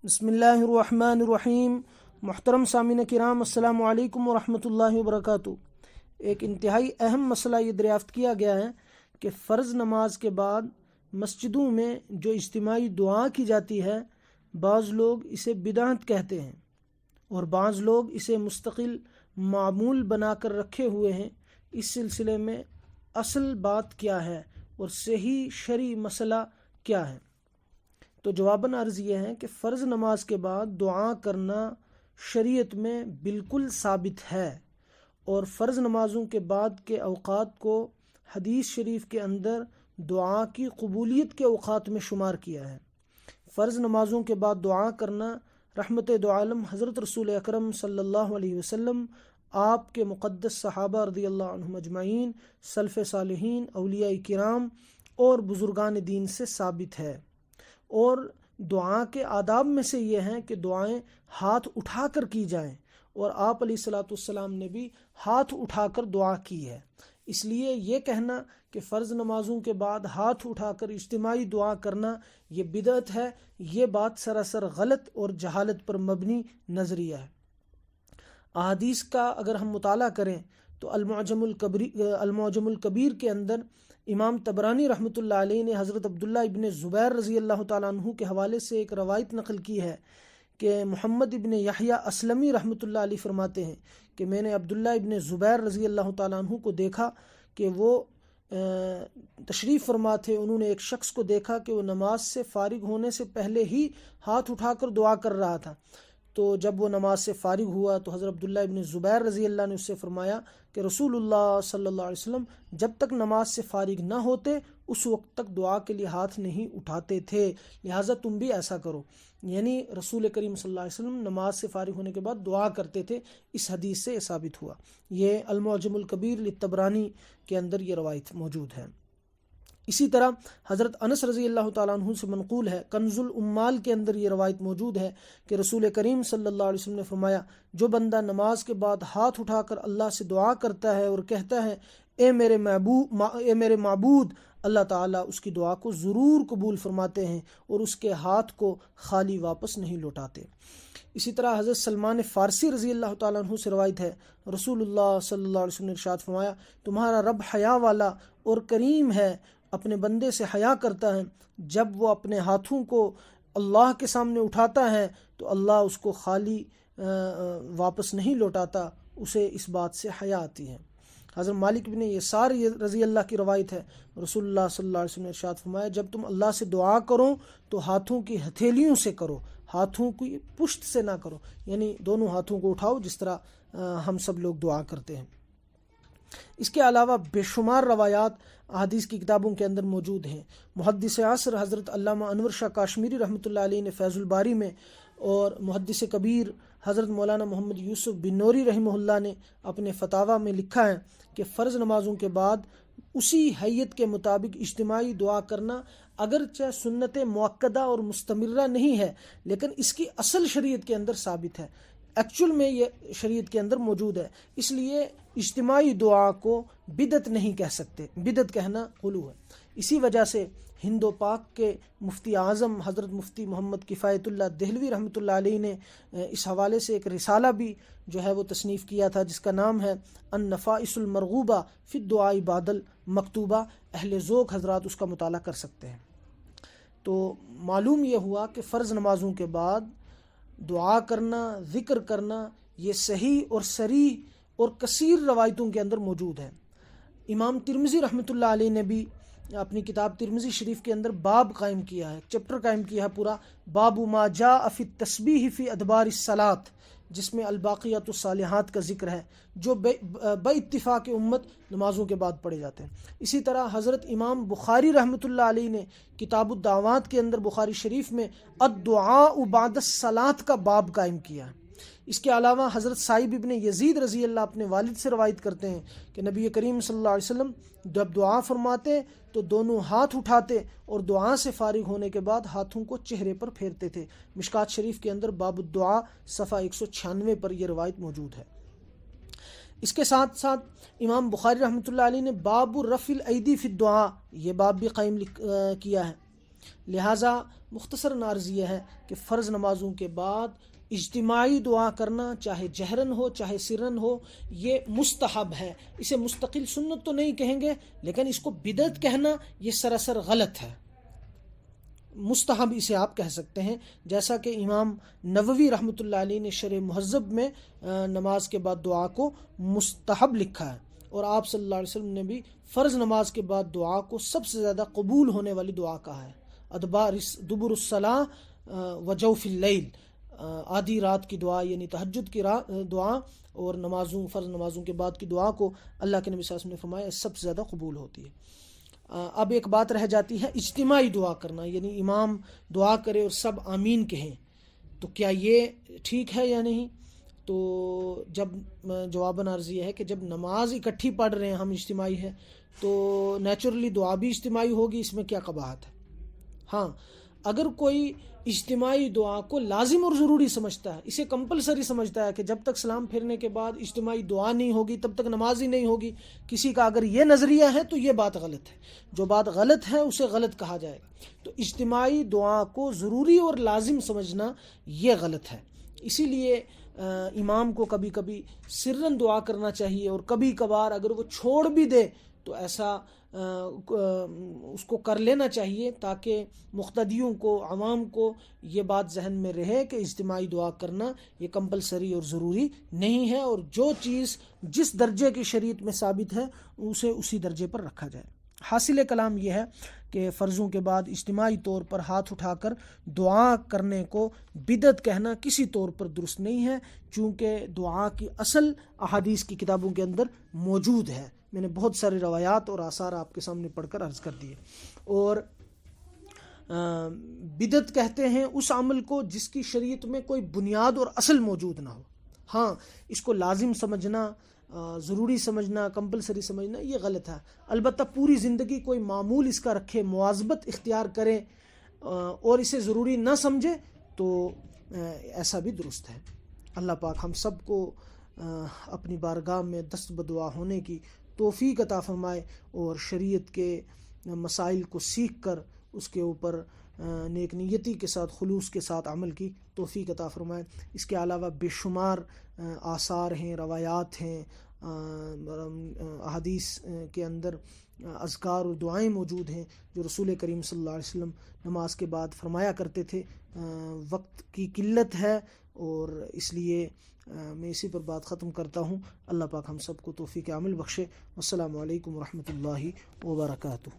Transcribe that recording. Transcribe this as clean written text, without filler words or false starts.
بسم اللہ الرحمن الرحیم۔ محترم سامعین کرام، السلام علیکم ورحمۃ اللہ وبرکاتہ۔ ایک انتہائی اہم مسئلہ یہ دریافت کیا گیا ہے کہ فرض نماز کے بعد مسجدوں میں جو اجتماعی دعا کی جاتی ہے، بعض لوگ اسے بدعت کہتے ہیں اور بعض لوگ اسے مستقل معمول بنا کر رکھے ہوئے ہیں۔ اس سلسلے میں اصل بات کیا ہے اور صحیح شرعی مسئلہ کیا ہے؟ تو جواباً عرض یہ ہے کہ فرض نماز کے بعد دعا کرنا شریعت میں بالکل ثابت ہے، اور فرض نمازوں کے بعد کے اوقات کو حدیث شریف کے اندر دعا کی قبولیت کے اوقات میں شمار کیا ہے۔ فرض نمازوں کے بعد دعا کرنا رحمت دو عالم حضرت رسول اکرم صلی اللہ علیہ وسلم، آپ کے مقدس صحابہ رضی اللہ عنہم اجمعین، سلف صالحین، اولیاء کرام اور بزرگان دین سے ثابت ہے۔ اور دعا کے آداب میں سے یہ ہیں کہ دعائیں ہاتھ اٹھا کر کی جائیں، اور آپ علیہ الصلاۃ والسلام نے بھی ہاتھ اٹھا کر دعا کی ہے۔ اس لیے یہ کہنا کہ فرض نمازوں کے بعد ہاتھ اٹھا کر اجتماعی دعا کرنا یہ بدعت ہے، یہ بات سراسر غلط اور جہالت پر مبنی نظریہ ہے۔ احادیث کا اگر ہم مطالعہ کریں تو المعجم الکبیر کے اندر امام طبرانی رحمۃ اللہ علیہ نے حضرت عبداللہ ابن زبیر رضی اللہ تعالیٰ عنہ کے حوالے سے ایک روایت نقل کی ہے کہ محمد ابن یحییٰ اسلمی رحمۃ اللہ علیہ فرماتے ہیں کہ میں نے عبداللہ ابن زبیر رضی اللہ تعالیٰ عنہ کو دیکھا کہ وہ تشریف فرما تھے۔ انہوں نے ایک شخص کو دیکھا کہ وہ نماز سے فارغ ہونے سے پہلے ہی ہاتھ اٹھا کر دعا کر رہا تھا۔ تو جب وہ نماز سے فارغ ہوا تو حضرت عبداللہ ابن زبیر رضی اللہ نے اس سے فرمایا کہ رسول اللہ صلی اللہ علیہ وسلم جب تک نماز سے فارغ نہ ہوتے اس وقت تک دعا کے لیے ہاتھ نہیں اٹھاتے تھے، لہٰذا تم بھی ایسا کرو۔ یعنی رسول کریم صلی اللہ علیہ وسلم نماز سے فارغ ہونے کے بعد دعا کرتے تھے۔ اس حدیث سے یہ ثابت ہوا۔ یہ المعجم الکبیر للطبرانی کے اندر یہ روایت موجود ہے۔ اسی طرح حضرت انس رضی اللہ تعالیٰ عنہ سے منقول ہے، کنز الامال کے اندر یہ روایت موجود ہے کہ رسول کریم صلی اللہ علیہ وسلم نے فرمایا، جو بندہ نماز کے بعد ہاتھ اٹھا کر اللہ سے دعا کرتا ہے اور کہتا ہے اے میرے معبود، اللہ تعالیٰ اس کی دعا کو ضرور قبول فرماتے ہیں اور اس کے ہاتھ کو خالی واپس نہیں لوٹاتے۔ اسی طرح حضرت سلمان فارسی رضی اللہ تعالیٰ عنہ سے روایت ہے، رسول اللہ صلی اللہ علیہ وسلم نے ارشاد فرمایا، تمہارا رب حیا والا اور کریم ہے، اپنے بندے سے حیا کرتا ہے، جب وہ اپنے ہاتھوں کو اللہ کے سامنے اٹھاتا ہے تو اللہ اس کو خالی واپس نہیں لوٹاتا، اسے اس بات سے حیا آتی ہے۔ حضرت مالک بن یسار رضی اللہ کی روایت ہے، رسول اللہ صلی اللہ علیہ وسلم نے ارشاد فرمایا، جب تم اللہ سے دعا کرو تو ہاتھوں کی ہتھیلیوں سے کرو، ہاتھوں کی پشت سے نہ کرو، یعنی دونوں ہاتھوں کو اٹھاؤ جس طرح ہم سب لوگ دعا کرتے ہیں۔ اس کے علاوہ بے شمار روایات احادیث کی کتابوں کے اندر موجود ہیں۔ محدث عصر حضرت علامہ انور شاہ کاشمیری رحمۃ اللہ علیہ نے فیض الباری میں، اور محدث کبیر حضرت مولانا محمد یوسف بن نوری رحمہ اللہ نے اپنے فتاویٰ میں لکھا ہے کہ فرض نمازوں کے بعد اسی حیت کے مطابق اجتماعی دعا کرنا اگرچہ سنت مؤکدہ اور مستمرہ نہیں ہے، لیکن اس کی اصل شریعت کے اندر ثابت ہے، ایکچول میں یہ شریعت کے اندر موجود ہے۔ اس لیے اجتماعی دعا کو بدعت نہیں کہہ سکتے، بدعت کہنا غلو ہے۔ اسی وجہ سے ہند و پاک کے مفتی اعظم حضرت مفتی محمد کفایت اللہ دہلوی رحمۃ اللہ علیہ نے اس حوالے سے ایک رسالہ بھی جو ہے وہ تصنیف کیا تھا، جس کا نام ہے النفائس المرغوبہ فی الدعاء بعد المکتوبہ۔ اہل ذوق حضرات اس کا مطالعہ کر سکتے ہیں۔ تو معلوم یہ ہوا کہ فرض نمازوں کے بعد دعا کرنا، ذکر کرنا، یہ صحیح اور صریح اور کثیر روایتوں کے اندر موجود ہے۔ امام ترمذی رحمۃ اللہ علیہ نے بھی اپنی کتاب ترمذی شریف کے اندر باب قائم کیا ہے، چیپٹر قائم کیا ہے پورا، باب ما جاء فی التسبیح فی ادبار الصلاۃ، جس میں الباقیات الصالحات کا ذکر ہے، جو بے اتفاق امت نمازوں کے بعد پڑھے جاتے ہیں۔ اسی طرح حضرت امام بخاری رحمۃ اللہ علیہ نے کتاب الدعوات کے اندر بخاری شریف میں الدعاء بعد الصلاۃ کا باب قائم کیا ہے۔ اس کے علاوہ حضرت سائب ابن یزید رضی اللہ اپنے والد سے روایت کرتے ہیں کہ نبی کریم صلی اللہ علیہ وسلم جب دعا فرماتے تو دونوں ہاتھ اٹھاتے اور دعا سے فارغ ہونے کے بعد ہاتھوں کو چہرے پر پھیرتے تھے۔ مشکات شریف کے اندر باب الدعاء صفحہ 196 پر یہ روایت موجود ہے۔ اس کے ساتھ ساتھ امام بخاری رحمۃ اللہ علیہ نے باب رفع الایدی فی الدعاء، یہ باب بھی قائم کیا ہے۔ لہٰذا مختصراً عرض یہ ہے کہ فرض نمازوں کے بعد اجتماعی دعا کرنا، چاہے جہرن ہو چاہے سرن ہو، یہ مستحب ہے. اسے مستقل سنت تو نہیں کہیں گے، لیکن اس کو بدعت کہنا یہ سراسر غلط ہے. مستحب اسے آپ کہہ سکتے ہیں، جیسا کہ امام نووی رحمۃ اللہ علیہ نے شرح مہذب میں نماز کے بعد دعا کو مستحب لکھا ہے، اور آپ صلی اللہ علیہ وسلم نے بھی فرض نماز کے بعد دعا کو سب سے زیادہ قبول ہونے والی دعا کہا ہے. دبر الصلاۃ و جوف اللیل، آدھی رات کی دعا یعنی تہجد کی دعا اور فرض نمازوں کے بعد کی دعا کو اللہ کے نبی صلی اللہ علیہ وسلم نے فرمایا سب سے زیادہ قبول ہوتی ہے. اب ایک بات رہ جاتی ہے اجتماعی دعا کرنا، یعنی امام دعا کرے اور سب آمین کہیں، تو کیا یہ ٹھیک ہے یا نہیں؟ تو جواباً عرض یہ ہے کہ جب نماز اکٹھی پڑھ رہے ہیں ہم، اجتماعی ہے، تو نیچرلی دعا بھی اجتماعی ہوگی، اس میں کیا قباحت ہے؟ ہاں، اگر کوئی اجتماعی دعا کو لازم اور ضروری سمجھتا ہے، اسے کمپلسری سمجھتا ہے کہ جب تک سلام پھرنے کے بعد اجتماعی دعا نہیں ہوگی تب تک نماز ہی نہیں ہوگی، کسی کا اگر یہ نظریہ ہے تو یہ بات غلط ہے. جو بات غلط ہے اسے غلط کہا جائے گا. تو اجتماعی دعا کو ضروری اور لازم سمجھنا یہ غلط ہے. اسی لیے امام کو کبھی کبھی سرن دعا کرنا چاہیے، اور کبھی کبھار اگر وہ چھوڑ بھی دے تو ایسا اس کو کر لینا چاہیے، تاکہ مقتدیوں کو، عوام کو یہ بات ذہن میں رہے کہ اجتماعی دعا کرنا یہ کمپلسری اور ضروری نہیں ہے، اور جو چیز جس درجے کی شریعت میں ثابت ہے اسے اسی درجے پر رکھا جائے. حاصل کلام یہ ہے کہ فرضوں کے بعد اجتماعی طور پر ہاتھ اٹھا کر دعا کرنے کو بدعت کہنا کسی طور پر درست نہیں ہے، چونکہ دعا کی اصل احادیث کی کتابوں کے اندر موجود ہے. میں نے بہت سارے روایات اور آثار آپ کے سامنے پڑھ کر عرض کر دیے. اور بدعت کہتے ہیں اس عمل کو جس کی شریعت میں کوئی بنیاد اور اصل موجود نہ ہو. ہاں، اس کو لازم سمجھنا، ضروری سمجھنا، کمپلسری سمجھنا یہ غلط ہے. البتہ پوری زندگی کوئی معمول اس کا رکھے، مواظبت اختیار کرے اور اسے ضروری نہ سمجھے تو ایسا بھی درست ہے. اللہ پاک ہم سب کو اپنی بارگاہ میں دست بدعا ہونے کی توفیق عطا فرمائے، اور شریعت کے مسائل کو سیکھ کر اس کے اوپر نیک نیتی کے ساتھ، خلوص کے ساتھ عمل کی توفیق عطا فرمائے. اس کے علاوہ بے شمار آثار ہیں، روایات ہیں، احادیث کے اندر اذکار اور دعائیں موجود ہیں جو رسول کریم صلی اللہ علیہ وسلم نماز کے بعد فرمایا کرتے تھے. وقت کی قلت ہے اور اس لیے میں اسی پر بات ختم کرتا ہوں. اللہ پاک ہم سب کو توفیق عمل بخشے. والسلام علیکم ورحمۃ اللہ وبرکاتہ.